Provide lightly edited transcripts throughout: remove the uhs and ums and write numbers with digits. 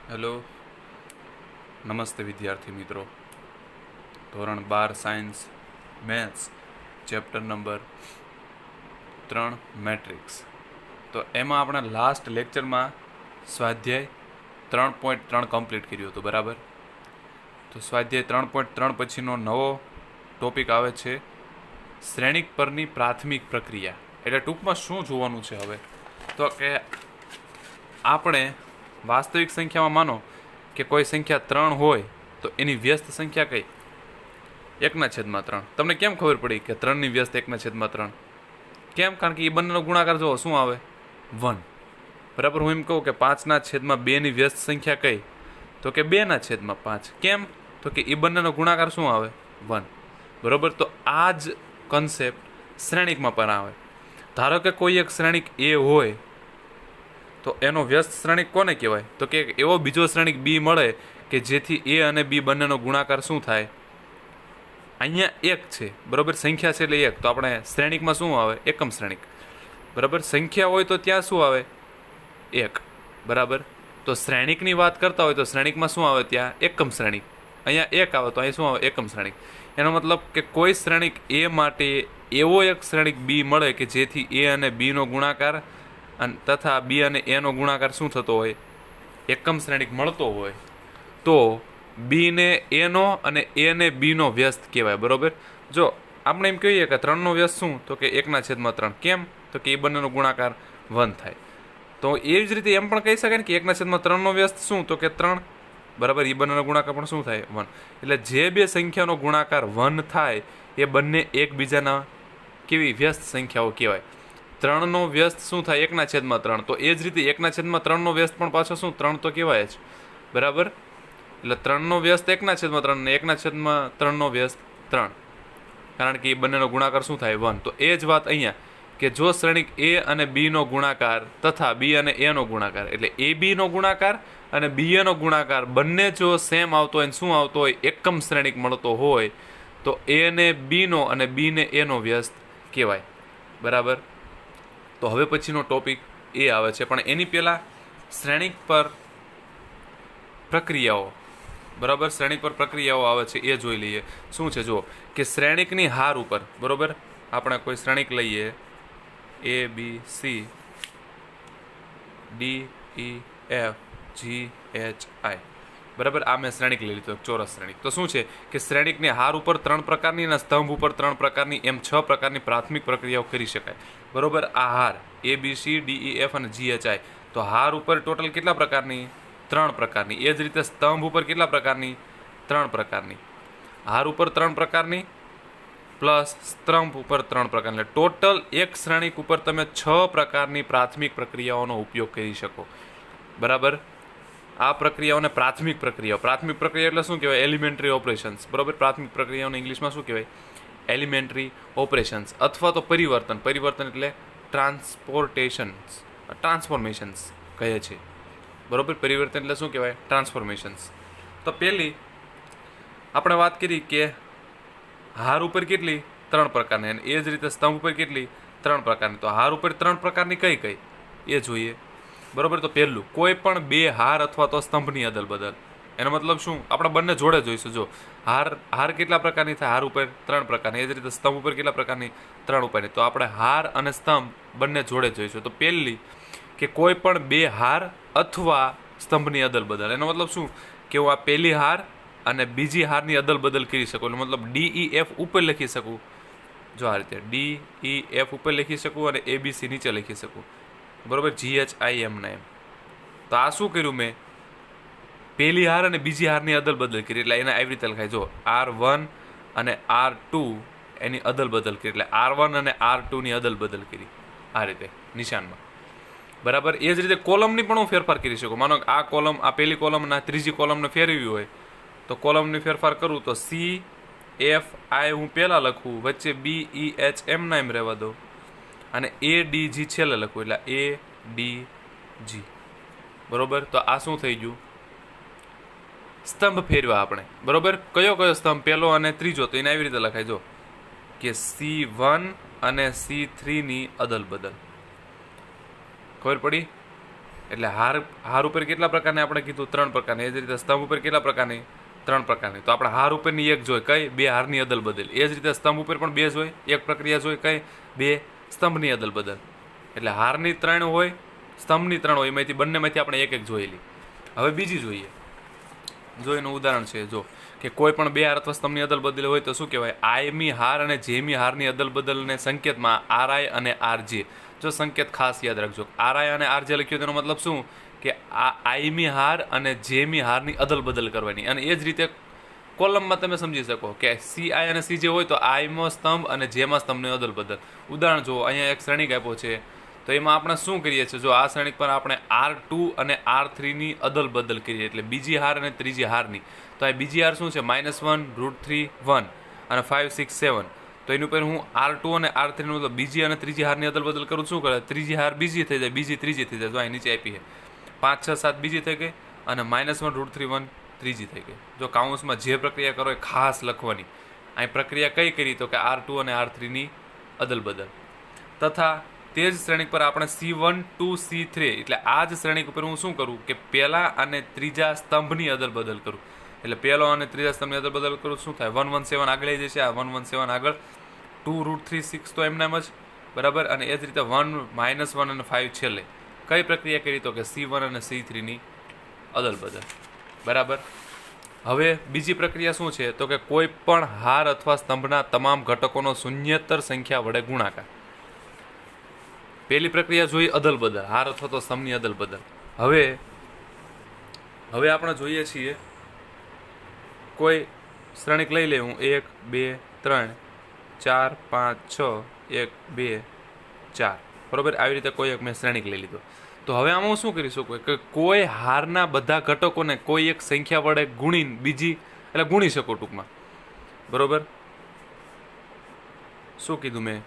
Hello, નમસ્તે વિદ્યાર્થી મિત્રો. ધોરણ 12 science maths chapter number 3 matrix. તો એમાં આપણે લાસ્ટ લેક્ચરમાં સ્વાધ્યાય 3.3 કમ્પ્લીટ કર્યું હતું, બરાબર. તો સ્વાધ્યાય 3.3 પછીનો નવો ટોપિક આવે છે શ્રેણિક પરની પ્રાથમિક પ્રક્રિયા. એટલે ટૂંકમાં શું જોવાનું છે હવે, તો કે આપણે વાસ્તવિક સંખ્યામાં માનો કે કોઈ સંખ્યા 3 હોય તો એની વ્યસ્ત સંખ્યા કઈ? 1/3. તમને કેમ ખબર પડી કે 3ની વ્યસ્ત 1/3? કેમ? કારણ કે એ બંનેનો ગુણાકાર જોવો શું આવે? 1. બરાબર. હું એમ કહું કે 5/2ની વ્યસ્ત સંખ્યા કઈ? તો કે 2/5. કેમ? તો કે એ બંનેનો ગુણાકાર શું આવે? 1. બરાબર. તો આ જ કન્સેપ્ટ શ્રેણિકમાં પણ આવે. ધારો કે કોઈ એક શ્રેણિક એ હોય તો એનો વ્યસ્ત શ્રેણિક કોને કહેવાય? તો કે એવો બીજો શ્રેણિક બી મળે કે જેથી એ અને બી બંનેનો ગુણાકાર શું થાય? અહીંયા 1 છે, બરાબર. સંખ્યા છે એટલે 1. તો આપણે શ્રેણિકમાં શું આવે? એકમ શ્રેણિક. બરાબર. સંખ્યા હોય તો ત્યાં શું આવે? 1. બરાબર. તો શ્રેણિકની વાત કરતા હોય તો શ્રેણિકમાં શું આવે? ત્યાં એકમ શ્રેણિક. અહીંયા 1 આવે તો અહીં શું આવે? એકમ શ્રેણિક. એનો મતલબ કે કોઈ શ્રેણિક એ માટે એવો એક શ્રેણિક બી મળે કે જેથી એ અને બીનો ગુણાકાર તથા બી અને એનો ગુણાકાર શું થતો હોય? એકમ શ્રેણિક મળતો હોય તો બીને એનો અને એને બીનો વ્યસ્ત કહેવાય, બરાબર. જો આપણે એમ કહીએ કે 3નો વ્યસ્ત શું? તો કે 1/3. કેમ? તો કે એ બંનેનો ગુણાકાર 1 થાય. તો એવી જ રીતે એમ પણ કહી શકાય ને કે 1/3નો વ્યસ્ત શું? તો કે 3. બરાબર. એ બંનેનો ગુણાકાર પણ શું થાય? 1. એટલે જે બે સંખ્યાનો ગુણાકાર 1 થાય એ બંને એકબીજાના કેવી વ્યસ્ત સંખ્યાઓ કહેવાય. 3નો વ્યસ્ત શું થાય? 1/3. તો એ જ રીતે 1/3નો વ્યસ્ત પણ પાછો શું? 3 તો કહેવાય જ, બરાબર. એટલે 3નો વ્યસ્ત 1/3 ને 1/3નો વ્યસ્ત 3, કારણ કે એ બંનેનો ગુણાકાર શું થાય? 1. તો એ જ વાત અહીંયા કે જો શ્રેણિક એ અને બીનો ગુણાકાર તથા બી અને એનો ગુણાકાર, એટલે એ બીનો ગુણાકાર અને બી એનો ગુણાકાર બંને જો સેમ આવતો હોય, શું આવતો હોય? એકમ શ્રેણિક મળતો હોય તો એને બીનો અને બીને એનો વ્યસ્ત કહેવાય, બરાબર. તો હવે પછીનો ટોપિક એ આવે છે, પણ એની પહેલાં શ્રેણિક પર પ્રક્રિયાઓ, બરાબર. શ્રેણિક પર પ્રક્રિયાઓ આવે છે એ જોઈ લઈએ. શું છે જો કે શ્રેણિકની હાર ઉપર, બરાબર, આપણે કોઈ શ્રેણિક લઈએ ABC DEFGHI, બરાબર. આ મેં શ્રેણિક લઈ લીધું, ચોરસ શ્રેણિક. તો શું છે કે શ્રેણિકની હાર ઉપર 3 પ્રકારની અને સ્તંભ ઉપર 3 પ્રકારની, એમ 6 પ્રકારની પ્રાથમિક પ્રક્રિયાઓ કરી શકાય, બરાબર. આ હાર ABCDEF અને GHI. તો હાર ઉપર ટોટલ કેટલા પ્રકારની? 3 પ્રકારની. એ જ રીતે સ્તંભ ઉપર કેટલા પ્રકારની? 3 પ્રકારની. હાર ઉપર 3 પ્રકારની પ્લસ સ્તંભ ઉપર 3 પ્રકારની. એટલે ટોટલ એક શ્રેણિક ઉપર તમે 6 પ્રકારની પ્રાથમિક પ્રક્રિયાઓનો ઉપયોગ કરી શકો, બરાબર. આ પ્રક્રિયાઓને પ્રાથમિક પ્રક્રિયાઓ. પ્રાથમિક પ્રક્રિયા એટલે શું કહેવાય? એલિમેન્ટરી ઓપરેશન્સ, બરાબર. પ્રાથમિક પ્રક્રિયાઓને ઇંગ્લિશમાં શું કહેવાય? એલિમેન્ટરી ઓપરેશન્સ અથવા તો પરિવર્તન. પરિવર્તન એટલે ટ્રાન્સફોર્મેશન્સ કહે છે, બરાબર. પરિવર્તન એટલે શું કહેવાય? ટ્રાન્સફોર્મેશન્સ. તો પહેલી આપણે વાત કરી કે હાર ઉપર કેટલી? 3 પ્રકારની. અને એ જ રીતે સ્તંભ ઉપર કેટલી? 3 પ્રકારની. તો હાર ઉપર 3 પ્રકારની કઈ કઈ એ જોઈએ, બરાબર. તો પહેલું, કોઈ પણ 2 હાર અથવા તો સ્તંભની અદલ બદલ. એનો મતલબ શું? આપણે બંને જોડે જોઈશું. જો હાર કેટલા પ્રકારની થાય? હાર ઉપર 3 પ્રકારની. એ જ રીતે સ્તંભ ઉપર કેટલા પ્રકારની? 3 ઉપરની. તો આપણે હાર અને સ્તંભ બંને જોડે જોઈશું. તો પહેલી કે કોઈ પણ 2 હાર અથવા સ્તંભની અદલ બદલ. એનો મતલબ શું? કે હું આ પહેલી હાર અને બીજી હારની અદલ બદલ કરી શકું. એટલે મતલબ DEF ઉપર લખી શકું. જો આ રીતે DEF ઉપર લખી શકું અને ABC નીચે લખી શકું, બરાબર. GHIM ના એમ. તો આ શું કર્યું મેં? પહેલી હાર અને બીજી હારની અદલ બદલ કરી. એટલે એને આવી રીતે લખાય. જો R1 અને R2 એની અદલ બદલ કરી. એટલે R1 અને R2 ની અદલ બદલ કરી, આ રીતે નિશાનમાં, બરાબર. એ જ રીતે કોલમની પણ હું ફેરફાર કરી શકું. માનો કે આ કોલમ, આ પહેલી કોલમના ત્રીજી કોલમને ફેરવી હોય તો કોલમની ફેરફાર કરું તો CFI હું પહેલાં લખું, વચ્ચે BEHM ના એમ રહેવા દઉં અને ADG છેલ્લે લખું. એટલે ADG, બરાબર. તો આ શું થઈ ગયું? સ્તંભ ફેરવા આપણે, બરાબર. કયો કયો સ્તંભ? પહેલો અને ત્રીજો. તો એને આવી રીતે લખાય. જો કે C1 અને C3 ની અદલ બદલ. ખબર પડી? એટલે હાર ઉપર કેટલા પ્રકારની આપણે કીધું? 3 પ્રકારની. એ જ રીતે સ્તંભ ઉપર કેટલા પ્રકારની? 3 પ્રકારની. તો આપણે હાર ઉપરની એક જોઈ કઈ? 2 હારની અદલ બદલ. એ જ રીતે સ્તંભ ઉપર પણ 2 જોઈ, એક પ્રક્રિયા જોઈ કઈ? 2 સ્તંભની અદલ બદલ. એટલે હારની 3 હોય, સ્તંભની 3 હોય, એમાંથી બંનેમાંથી આપણે એક જોયેલી. હવે બીજી જોઈએ. જો એનું ઉદાહરણ છે, જો કે કોઈ પણ 2 હાર અથવા સ્તંભની અદલ બદલ હોય તો શું કહેવાય? આઈમી હાર અને જેમી હારની અદલ બદલને સંકેતમાં આરઆઈ અને આરજે. જો સંકેત ખાસ યાદ રાખજો. આરઆઈ અને આરજે લખ્યું તેનો મતલબ શું? કે આ આઈમી હાર અને જેમી હારની અદલ બદલ કરવાની. અને એ જ રીતે કોલમમાં તમે સમજી શકો કે સીઆઈ અને સીજે હોય તો આઈમાં સ્તંભ અને જેમાં સ્તંભની અદલ બદલ. ઉદાહરણ જુઓ, અહીંયા એક શ્રેણિક આપ્યો છે, તો એમાં આપણે શું કરીએ છીએ? જો આ શ્રેણિક પર આપણે R2 અને R3ની અદલ બદલ કરીએ, એટલે બીજી હાર અને ત્રીજી હારની. તો આ બીજી હાર શું છે? -1 √3 1 અને 5 6 7. તો એની ઉપર હું R2 અને R3 નું બીજી અને ત્રીજી હારની અદલ બદલ કરું, શું કરે? ત્રીજી હાર બીજી થઈ જાય, બીજી ત્રીજી થઈ જાય. જો અહીં નીચે આપી છે 5 6 7 બીજી થઈ ગઈ અને -1 √3 1 ત્રીજી થઈ ગઈ. જો કાઉન્સમાં જે પ્રક્રિયા કરો એ ખાસ લખવાની. અહીં પ્રક્રિયા કઈ કરી? તો કે R2 અને R3ની અદલ બદલ. તથા તે જ શ્રેણિક પર આપણે C1 2 C3, એટલે આ જ શ્રેણિક ઉપર હું શું કરું? કે પહેલા અને ત્રીજા સ્તંભની અદલ બદલ કરું. એટલે પહેલો અને ત્રીજા સ્તંભની અદલ બદલ કરું, શું થાય? 117 આગળ આવી જશે. આ 117 આગળ 2 √3 6 તો એમનામ જ બરાબર. અને એ જ રીતે 1 -1 અને 5 છેલ્લે. કઈ પ્રક્રિયા કરી? તો કે C1 અને C3ની અદલ બદલ. બરાબર. હવે બીજી પ્રક્રિયા શું છે? તો કે કોઈ પણ હાર અથવા સ્તંભના તમામ ઘટકોનો શૂન્યેતર સંખ્યા વડે ગુણાકાર. પહેલી પ્રક્રિયા જોઈ અદલ બદલ, હાર અથવા તો સ્તંભની અદલ બદલ. હવે આપણે જોઈએ છીએ કોઈ શ્રેણિક લઈ લે. હું 1 2 3 4 5 6 1 2 4 બરોબર. આવી રીતે કોઈ એક મેં શ્રેણિક લઈ લીધો. તો હવે આમાં હું શું કરી શકું? કે કોઈ હારના બધા ઘટકોને કોઈ એક સંખ્યા વડે ગુણીને બીજી, એટલે ગુણી શકો ટૂંકમાં. બરોબર. શું કીધું મેં?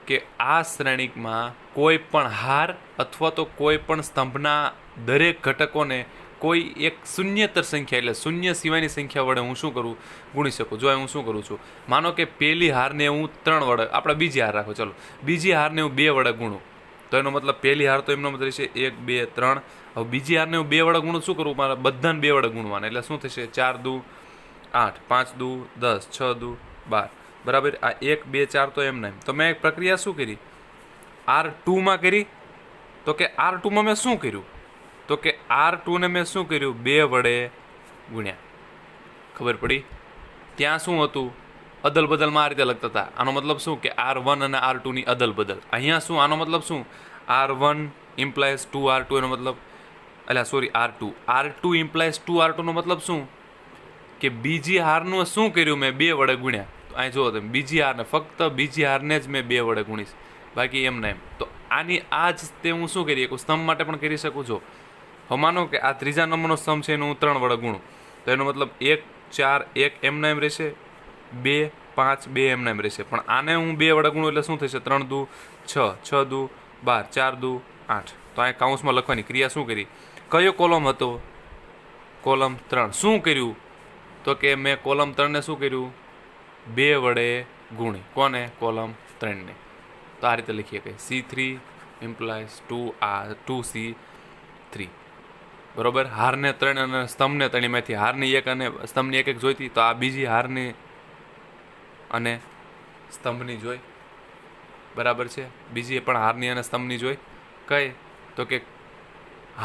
કે આ શ્રેણિકમાં કોઈ પણ હાર અથવા તો કોઈ પણ સ્તંભના દરેક ઘટકોને કોઈ એક શૂન્યેતર સંખ્યા, એટલે શૂન્ય સિવાયની સંખ્યા વડે હું શું કરું? ગુણી શકું. જો હું શું કરું છું? માનો કે પહેલી હારને હું 3 વડે, આપણે બીજી હાર રાખો, ચલો બીજી હારને હું 2 વડે ગુણું, તો એનો મતલબ પહેલી હાર તો એમનો મતલબ છે 1 2 3. હવે બીજી હારને હું 2 વડે ગુણું, શું કરું? મારે બધાને 2 વડે ગુણવાના. એટલે શું થશે? 4 2 8 5 2 10 6 2 12. બરાબર. આ 1 2 4 તો એમ નહીં. તો મેં એક પ્રક્રિયા શું કરી? R2માં કરી. તો કે R2માં મેં શું કર્યું? તો કે R2ને મેં શું કર્યું? 2 વડે ગુણ્યા. ખબર પડી? ત્યાં શું હતું? અદલ બદલમાં આ રીતે લખતા હતા. આનો મતલબ શું? કે R1 અને R2ની અદલ બદલ. અહીંયા શું? આનો મતલબ શું? R1 ઇમ્પ્લાઇઝ 2R2 એનો મતલબ, એટલે સોરી R2 ઇમ્પ્લાઇઝ 2R2 નો મતલબ શું? કે બીજી હારનું શું કર્યું? મેં 2 વડે ગુણ્યા. તો અહીં જુઓ તમે, બીજી હારને, ફક્ત બીજી હારને જ મેં 2 વડે ગુણીશ, બાકી એમ ના એમ. તો આની આ જ તે હું શું કરી શકું? સ્તંભ માટે પણ કરી શકું છું. હવે માનો કે આ ત્રીજા નંબરનો સ્તંભ છે, એનું હું 3 વડે ગુણું, તો એનો મતલબ 1 4 1 એમના એમ રહેશે, 2 5 2 એમના એમ રહેશે. પણ આને હું 2 વડે ગુણું એટલે શું થશે? 3 2 6 6 2 12 4 2 8. તો અહીં કાઉન્સમાં લખવાની ક્રિયા શું કરી? કયો કોલમ હતો? કોલમ 3. શું કર્યું? તો કે મેં કોલમ 3ને શું કર્યું? 2 વડે ગુણી. કોને? કોલમ 3ને. તો આ રીતે લખીએ કે C3 ઇમ્પ્લાઇઝ 2C3. બરોબર. હારને 3 અને સ્તંભને 3, એમાંથી હારની 1 અને સ્તંભની 1 જોઈતી, તો આ બીજી હારની અને સ્તંભની જોઈ. બરાબર છે. બીજી પણ હારની અને સ્તંભની જોઈ. કઈ? તો કે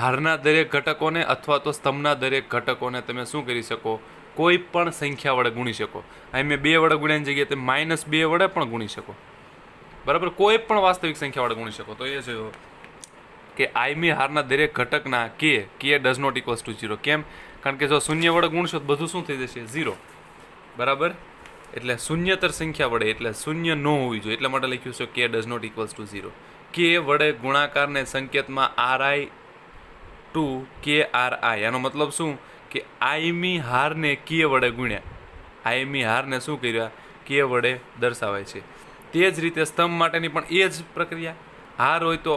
હારના દરેક ઘટકોને અથવા તો સ્તંભના દરેક ઘટકોને તમે શું કરી શકો? કોઈ પણ સંખ્યા વડે ગુણી શકો. અહીં મેં 2 વડે ગુણ્યાની જગ્યાએ તમે -2 વડે પણ ગુણી શકો. બરાબર. કોઈ પણ વાસ્તવિક સંખ્યા વડે ગુણી શકો. તો એ છે કે આઈમી હારના દરેક ઘટકના કે ડઝ નોટ ઇક્વલ્સ ટુ 0. કેમ? કારણ કે જો શૂન્ય વડે ગુણશો તો બધું શું થઈ જશે? 0. બરાબર. એટલે શૂન્યતર સંખ્યા વડે, એટલે શૂન્ય ન હોવી જોઈએ, એટલા માટે લખ્યું છે કે ડઝ નોટ ઇક્વલ્સ ટુ 0. કે વડે ગુણાકારને સંકેતમાં RI ટુ KRI. આનો મતલબ શું? કે આઈમી હારને કે વડે ગુણ્યા. આઈમી હારને શું કર્યા? કે વડે દર્શાવાય છે. તે જ રીતે સ્તંભ માટેની પણ એ જ પ્રક્રિયા. હાર હોય તો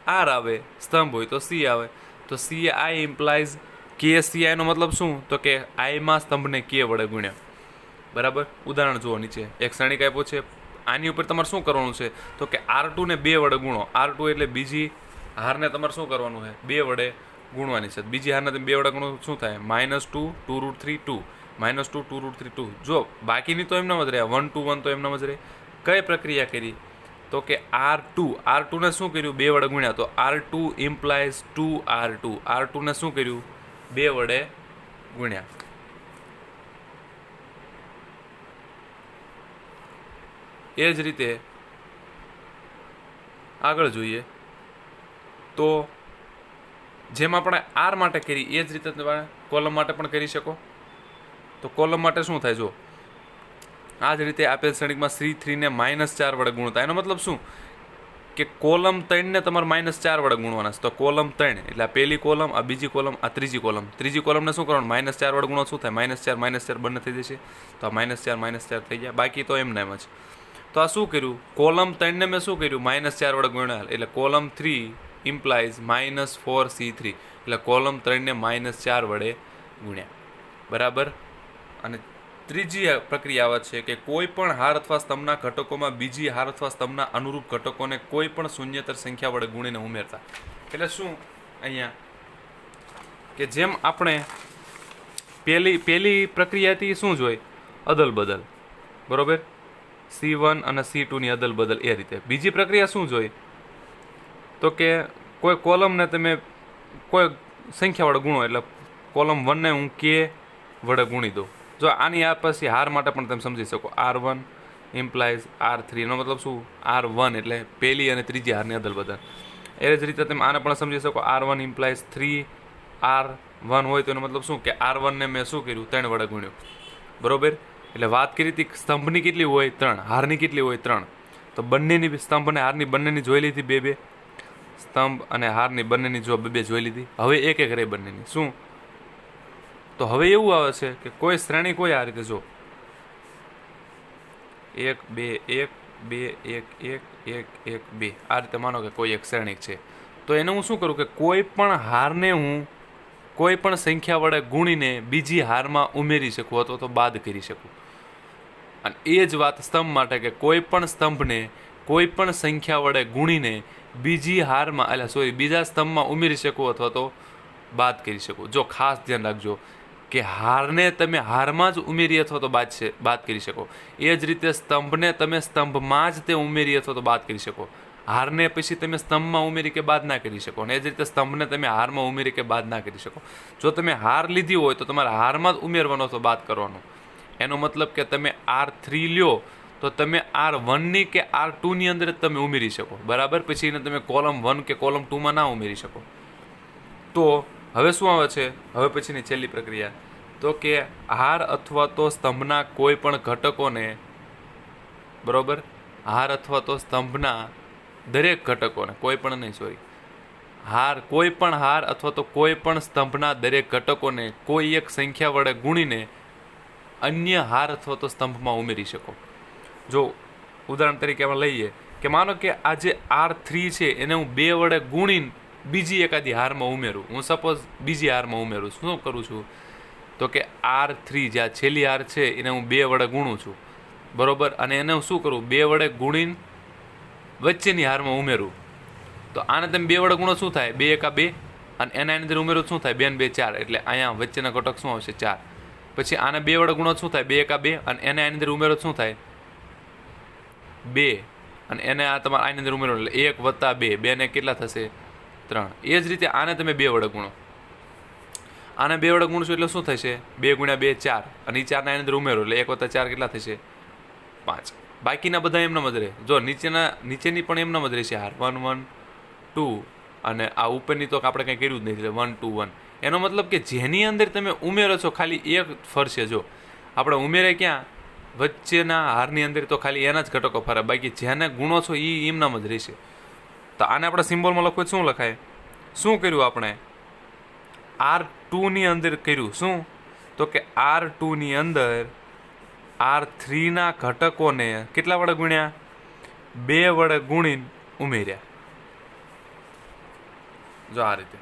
R આવે, સ્તંભ હોય તો C આવે. તો CI ઇમ્પ્લાઇઝ KCI નો મતલબ શું? તો કે આઈમાં સ્તંભને કે વડે ગુણ્યા. બરાબર. ઉદાહરણ જુઓ, નીચે એક શ્રેણિક આપ્યો છે. આની ઉપર તમારે શું કરવાનું છે? તો કે R2 ને 2 વડે ગુણો. R2 એટલે બીજી હારને તમારે શું કરવાનું છે? 2 વડે ગુણવાની છે. બીજી હારને તમે 2 વડે ગુણો શું થાય? -2 2√3 2 -2 2√3 2. જો બાકીની તો એમનામ જ રહ્યા, 1 2 1 તો એમનામ જ રહે. કઈ પ્રક્રિયા કરી? તો કે R2 ને શું કર્યું? 2 વડે ગુણ્યા, તો R2 ઇમ્પ્લાઇઝ 2R2. R2 ને શું કર્યું? 2 વડે ગુણ્યા. એ જ રીતે આગળ જોઈએ તો જેમ આપણે R માટે કરી એ જ રીતે તમે કોલમ માટે પણ કરી શકો. તો કોલમ માટે શું થાય? જો આ જ રીતે આપેલ શ્રેણિકમાં C3 ને -4 વડે ગુણતા. એનો મતલબ શું? કે કોલમ 3 ને તમારે -4 વડે ગુણવાના છે. તો કોલમ 3 એટલે આ પહેલી કોલમ, આ બીજી કોલમ, આ ત્રીજી કોલમ. ત્રીજી કોલમને શું કરવાનું? -4 વડે ગુણો શું થાય? -4 -4 બંને થઈ જશે. તો આ -4 -4 થઈ ગયા. બાકી તો એમને એમ જ. તો આ શું કર્યું? કોલમ 3 ને મેં શું કર્યું? -4 વડે ગુણ્યા. એટલે કોલમ 3 ઇમ્પ્લાઇઝ -4C3. એટલે કોલમ 3 ને -4 વડે ગુણ્યા. બરાબર. અને ત્રીજી પ્રક્રિયા આવે છે કે કોઈ પણ હાર અથવા સ્તંભના ઘટકોમાં બીજી હાર અથવા સ્તંભના અનુરૂપ ઘટકોને કોઈ પણ શૂન્યતર સંખ્યા વડે ગુણીને ઉમેરતા. એટલે શું અહીંયા કે જેમ આપણે પહેલી પ્રક્રિયાથી શું જોઈ? અદલ બદલ. બરોબર. C1 અને C2 ની અદલ બદલ એ રીતે. બીજી પ્રક્રિયા શું જોઈ? તો કે કોઈ કોલમને તમે કોઈ સંખ્યા વડે ગુણો. એટલે કોલમ 1 ને હું K વડે ગુણી દઉં. જો આની આ પછી હાર માટે પણ તમે સમજી શકો. R1 implies R3. એનો મતલબ શું? R1 એટલે પહેલી અને ત્રીજી હારની અદલ બદલ. એ જ રીતે તમે આને પણ સમજી શકો. R1 ઇમ્પ્લાઇઝ 3R1 હોય તો એનો મતલબ શું? કે R1 ને મેં શું કર્યું? 3 વડે ગુણ્યું. બરોબર. એટલે વાત કરી હતી સ્તંભની કેટલી હોય? 3. હારની કેટલી હોય? 3. તો બંનેની સ્તંભ અને હારની બંનેની જોઈ લીધી 2 સ્તંભ અને હારની બંનેની જો 2 જોઈ લીધી. હવે એક રહે બંનેની. શું? તો હવે એવું આવે છે કે કોઈ શ્રેણી કોઈ આ રીતે જો 1 2 1 2 1 1 1 1 2 આ રીતે માનો કે કોઈ એક શ્રેણિક છે. તો એને હું શું કરું કે કોઈ પણ હારને હું કોઈ પણ સંખ્યા વડે ગુણીને બીજી હારમાં ઉમેરી શકું અથવા તો બાદ કરી શકું. અને એ જ વાત સ્તંભ માટે કે કોઈ પણ સ્તંભને કોઈ પણ સંખ્યા વડે ગુણીને બીજી હારમાં બીજા સ્તંભમાં ઉમેરી શકું અથવા તો બાદ કરી શકું. જો ખાસ ધ્યાન રાખજો કે હારને તમે હારમાં જ ઉમેરી અથવા તો બાદ કરી શકો. એ જ રીતે સ્તંભને તમે સ્તંભમાં જ તે ઉમેરી અથવા તો બાદ કરી શકો. હારને પછી તમે સ્તંભમાં ઉમેરી કે બાદ ના કરી શકો. અને એ જ રીતે સ્તંભને તમે હારમાં ઉમેરી કે બાદ ના કરી શકો. જો તમે હાર લીધી હોય તો તમારે હારમાં જ ઉમેરવાનો અથવા બાદ કરવાનો. એનો મતલબ કે તમે R3 લ્યો તો તમે R1ની કે R2ની અંદર જ તમે ઉમેરી શકો. બરાબર. પછી એને તમે કોલમ 1 કે કોલમ 2માં ના ઉમેરી શકો. તો હવે શું આવે છે? હવે પછીની છેલ્લી પ્રક્રિયા તો કે હાર અથવા તો સ્તંભના કોઈ પણ ઘટકોને, બરોબર, હાર અથવા તો સ્તંભના દરેક ઘટકોને, કોઈ પણ નહીં, કોઈ પણ હાર અથવા તો કોઈ પણ સ્તંભના દરેક ઘટકોને કોઈ એક સંખ્યા વડે ગુણીને અન્ય હાર અથવા તો સ્તંભમાં ઉમેરી શકો. જો ઉદાહરણ તરીકે આપણે લઈએ કે માનો કે આ જે R3 છે એને હું 2 વડે ગુણીને બીજી એકાદી હારમાં ઉમેરું. હું સપોઝ બીજી હારમાં ઉમેરું. શું કરું છું? તો કે R3 જે આ છેલ્લી હાર છે એને હું 2 વડે ગુણું છું. બરોબર. અને એને હું શું કરું? 2 વડે ગુણીને વચ્ચેની હારમાં ઉમેરું. તો આને તમે 2 વડે ગુણો શું થાય? 2 એકા 2 અને એના અંદર ઉમેરો શું થાય? 2 ને 2 4. એટલે અહીંયા વચ્ચેના ઘટક શું આવશે? 4. પછી આને 2 વડે ગુણો શું થાય? 2 એકા 2 અને એના અંદર ઉમેરો શું થાય? 2 અને એને આ તમારે આની અંદર ઉમેરો એટલે 1 + 2. 2 ને કેટલા થશે? 3. એ જ રીતે આને તમે 2 વડે ગુણો. આને 2 વડે ગુણશો એટલે શું થશે? 2 × 2 4 અને એ 4 ના અંદર ઉમેરો એટલે 1 + 4 કેટલા થશે? 5. બાકીના બધા એમનામ જ રહે. જો નીચેની પણ એમનામ જ રહેશે હાર 1 1 2 અને આ ઉપરની તો આપણે કંઈ કર્યું જ નહીં એટલે 1 2 1. એનો મતલબ કે જેની અંદર તમે ઉમેરો છો ખાલી એક ફરશે. જો આપણે ઉમેરે ક્યાં? વચ્ચેના હારની અંદર તો ખાલી એના જ ઘટકો ફરે. બાકી જેને ગુણો છો એ એમનામ જ રહેશે. તો આને આપણે સિમ્બોલમાં લખવું શું લખાય? શું કર્યું આપણે? R2ની અંદર કર્યું. શું? તો કે R2ની અંદર R3ના ઘટકોને કેટલા વડે ગુણ્યા? 2 વડે ગુણીને ઉમેર્યા. જો આ રીતે.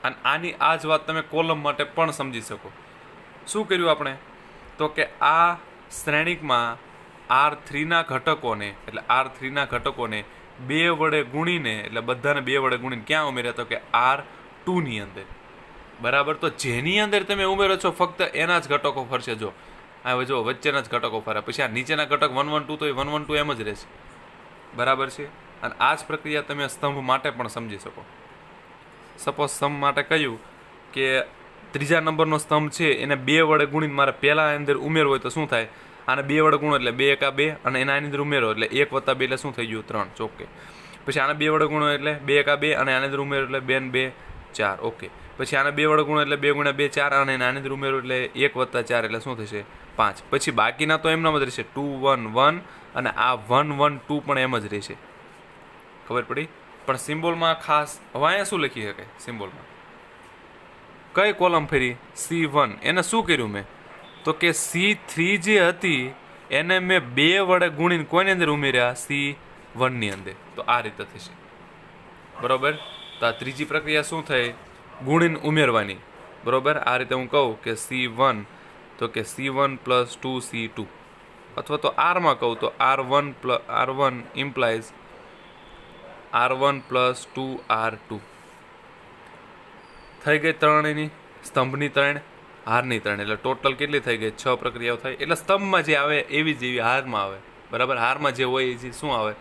અને આની આ જ વાત તમે કોલમ માટે પણ સમજી શકો. શું કર્યું આપણે? તો કે આ શ્રેણિકમાં R3ના ઘટકોને એટલે R3ના ઘટકોને 2 વડે ગુણીને, એટલે બધાને 2 વડે ગુણીને ક્યાં ઉમેર્યા? તો કે R2 ની અંદર. બરાબર. તો જેની અંદર તમે ઉમેરો છો ફક્ત એના જ ઘટકો ફરશે. જો હવે જો વચ્ચેના જ ઘટકો ફરે, પછી આ નીચેના ઘટક 1 1 2 તો એ 1 1 2 એમ જ રહેશે. બરાબર છે. અને આ જ પ્રક્રિયા તમે સ્તંભ માટે પણ સમજી શકો. સપોઝ સ્તંભ માટે કહ્યું કે ત્રીજા નંબરનો સ્તંભ છે એને 2 વડે ગુણીને મારે પહેલાં અંદર ઉમેરવો હોય તો શું થાય? આને 2 વડે ગુણો એટલે 2 એકા 2, અને એના અંદર ઉમેરો એટલે 1 + 2 એટલે શું થઈ ગયું? 3. ચોકે. પછી આને 2 વડે ગુણો એટલે 2 એકા 2, અને આની અંદર ઉમેરો એટલે 2 ને 2 4. ઓકે. પછી આને 2 વડે ગુણો એટલે 2 × 2 4, અને આની અંદર ઉમેરો એટલે 1 + 4 એટલે શું થશે? 5. પછી બાકીના તો એમનામ જ રહેશે, 2 1 1, અને આ 1 1 2 પણ એમ જ રહેશે. ખબર પડી? પણ સિમ્બોલમાં ખાસ હવે અહીંયા શું લખી શકાય? સિમ્બોલમાં કઈ કોલમ ફેરી? C1. એને શું કર્યું મેં? તો કે C3 જે હતી એને મેં 2 વડે ગુણીને કોઈની અંદર ઉમેર્યા? C1 ની અંદર. તો આ રીતે થશે. બરોબર. તો આ ત્રીજી પ્રક્રિયા શું થઈ? ગુણીને ઉમેરવાની. બરોબર. આ રીતે હું કહું કે C1, તો કે C1 + 2C2, અથવા તો આરમાં કહું તો R1 ઇમ્પ્લાઇઝ R1 + 2R2. થઈ ગઈ 3 એની સ્તંભની 3, હારની 3, એટલે ટોટલ કેટલી થઈ ગઈ? 6 પ્રક્રિયાઓ થઈ. એટલે સ્તંભમાં જે આવે એવી જ એવી હારમાં આવે. બરાબર. હારમાં જે હોય એ શું આવે?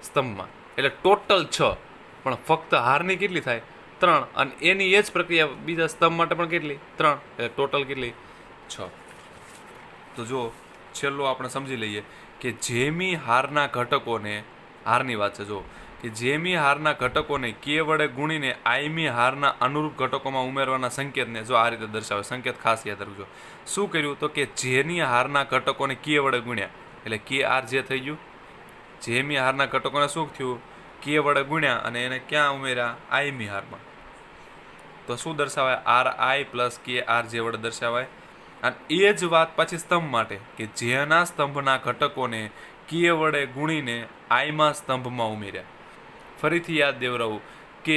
સ્તંભમાં. એટલે ટોટલ 6, પણ ફક્ત હારની કેટલી થાય? 3. અને એની એ જ પ્રક્રિયા બીજા સ્તંભ માટે પણ કેટલી? 3. એટલે ટોટલ કેટલી? 6. તો જો છેલ્લો આપણે સમજી લઈએ કે જેમી હારના ઘટકોને, હારની વાત છે, જો કે જેમી હારના ઘટકોને કે વડે ગુણીને આઈમી હારના અનુરૂપ ઘટકોમાં ઉમેરવાના સંકેતને જો આ રીતે દર્શાવે. સંકેત ખાસ યાદ રાખજો. શું કર્યું? તો કે જેની હારના ઘટકોને કે વડે ગુણ્યા એટલે KR જે થઈ ગયું. જેમી હારના ઘટકોને શું થયું? કે વડે ગુણ્યા, અને એને ક્યાં ઉમેર્યા? આઈમી હારમાં. તો શું દર્શાવાય? RI + KR જે વડે દર્શાવાય. અને એ જ વાત પાછી સ્તંભ માટે, કે જેના સ્તંભના ઘટકોને કે વડે ગુણીને આઈમાં સ્તંભમાં ઉમેર્યા. ફરીથી યાદ દેવરાવું કે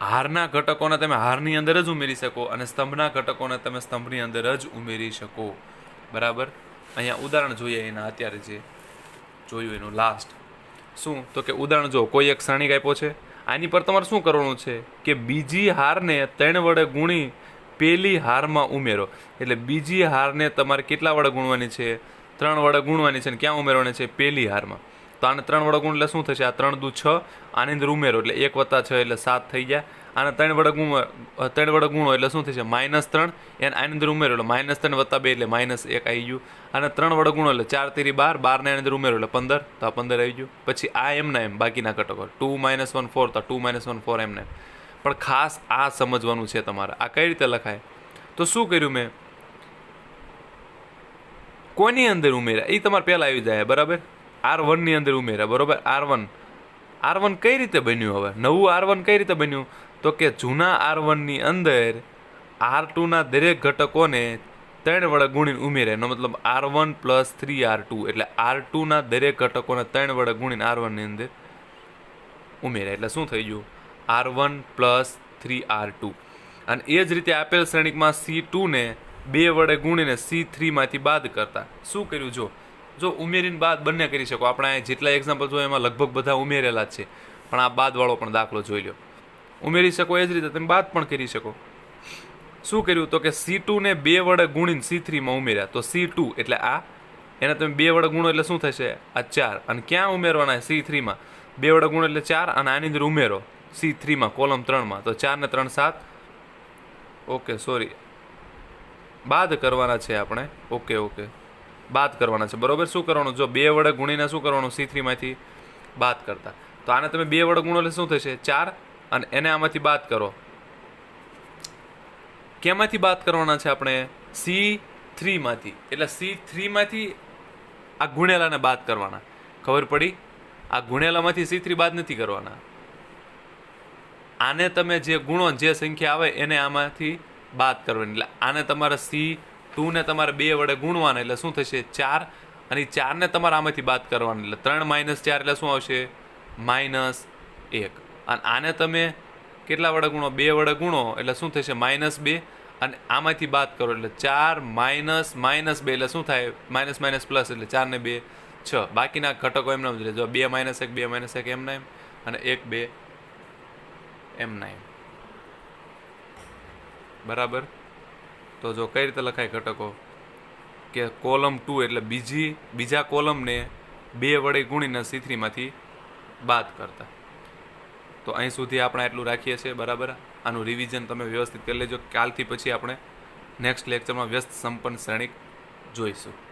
હારના ઘટકોને તમે હારની અંદર જ ઉમેરી શકો, અને સ્તંભના ઘટકોને તમે સ્તંભની અંદર જ ઉમેરી શકો. બરાબર. અહીંયા ઉદાહરણ જોઈએ એના, અત્યારે જે જોયું એનું લાસ્ટ. શું? તો કે ઉદાહરણ જો કોઈ એક ક્ષણિક આપ્યો છે. આની પર તમારે શું કરવાનું છે? કે બીજી હારને 3 વડે ગુણી પહેલી હારમાં ઉમેરો. એટલે બીજી હારને તમારે કેટલા વડે ગુણવાની છે? 3 વડે ગુણવાની છે. અને ક્યાં ઉમેરવાની છે? પહેલી હારમાં. તો આને 3 વડે ગુણ એટલે શું થશે? આ 3 × 2 = 6, આની અંદર ઉમેરો એટલે 1 + 6 એટલે 7 થઈ ગયા. આને 3 વડે ગુણો એટલે શું થશે? -3. એને આની અંદર ઉમેરો એટલે -3 + 2 એટલે -1 આવી ગયું. અને 3 વડે ગુણો એટલે 4 × 3 = 12, 12 ને આની અંદર ઉમેરો એટલે 15, તો આ 15 આવી ગયું. પછી આ એમના એમ બાકીના ઘટકો 2 - 1 4, તો 2 - 1 4 એમને. પણ ખાસ આ સમજવાનું છે તમારે. આ કઈ રીતે લખાય? તો શું કર્યું મેં? કોની અંદર ઉમેર્યા એ તમારે પહેલાં આવી જાય. બરાબર. R1 ની અંદર ઉમેર્યા. બરાબર. R1 કઈ રીતે બન્યું? હવે નવું R1 કઈ રીતે બન્યું? તો કે જૂના R1 ની અંદર R2 ના દરેક ઘટકોને 3 વડે ગુણીને ઉમેર્યા. એનો મતલબ R1 + 3R2, એટલે R2 ના દરેક ઘટકોને 3 વડે ગુણીને R1 ની અંદર ઉમેર્યા. એટલે શું થઈ ગયું? R1 + 3R2. અને એ જ રીતે આપેલ શ્રેણિકમાં C2 ને 2 વડે ગુણીને C3 માંથી બાદ કરતા શું કર્યું? જો ઉમેરીને બાદ બંને કરી શકો. આપણે જેટલા એક્ઝામ્પલ જોઈએ એમાં લગભગ બધા ઉમેરેલા જ છે, પણ આ બાદવાળો પણ દાખલો જોઈ લો. ઉમેરી શકો એ જ રીતે તમે બાદ પણ કરી શકો. શું કર્યું? તો કે C2 ને 2 વડે ગુણીને C3 માં ઉમેર્યા. તો C2 એટલે આ, એને તમે 2 વડે ગુણો એટલે શું થશે? આ 4. અને ક્યાં ઉમેરવાના? C3 માં. 2 વડે ગુણો એટલે 4, અને આની અંદર ઉમેરો C3 માં, કોલમ 3 માં. તો 4 ને 3 7. ઓકે, સોરી, બાદ કરવાના છે આપણે. ઓકે, બાદ કરવાના છે. બરોબર. શું કરવાનું? જો 2 વડે ગુણીને શું કરવાનું? C3 માંથી બાદ કરતા. તો આને તમે 2 વડે ગુણો એટલે શું થશે? 4, અને એને આમાંથી બાદ કરો. કેમાંથી બાદ કરવાના છે આપણે? C3 માંથી. એટલે C3 માંથી આ ગુણેલાને બાદ કરવાના. ખબર પડી? આ ગુણેલામાંથી C3 બાદ નથી કરવાના. આને તમે જે ગુણો, જે સંખ્યા આવે એને આમાંથી બાદ કરવાની. એટલે આને તમારે C2 ને તમારે 2 વડે ગુણવાના એટલે શું થશે? 4, અને 4 ને તમારે આમાંથી બાદ કરવાના એટલે 3 - 4 એટલે શું આવશે? -1. અને આને તમે કેટલા વડે ગુણો? 2 વડે ગુણો એટલે શું થશે? -2. અને આમાંથી બાદ કરો એટલે 4 - -2 એટલે શું થાય? -- એટલે 4 ને 2 6 બાકીના ઘટકો એમના જ રહે. જો 2 - 1 2 - 1 એમના એમ અને 1 2 એમના એમ. બરાબર. તો જો કઈ રીતે લખાય ઘટકો કે કોલમ 2 એટલે બીજા કોલમને 2 વડે ગુણીને C3 માંથી બાદ કરતા. તો અહીં સુધી આપણે એટલું રાખીએ છીએ. બરાબર. આનું રિવિઝન તમે વ્યવસ્થિત કરી લેજો. કાલથી પછી આપણે નેક્સ્ટ લેક્ચરમાં વ્યસ્ત સંપન્ન શ્રેણિક જોઈશું.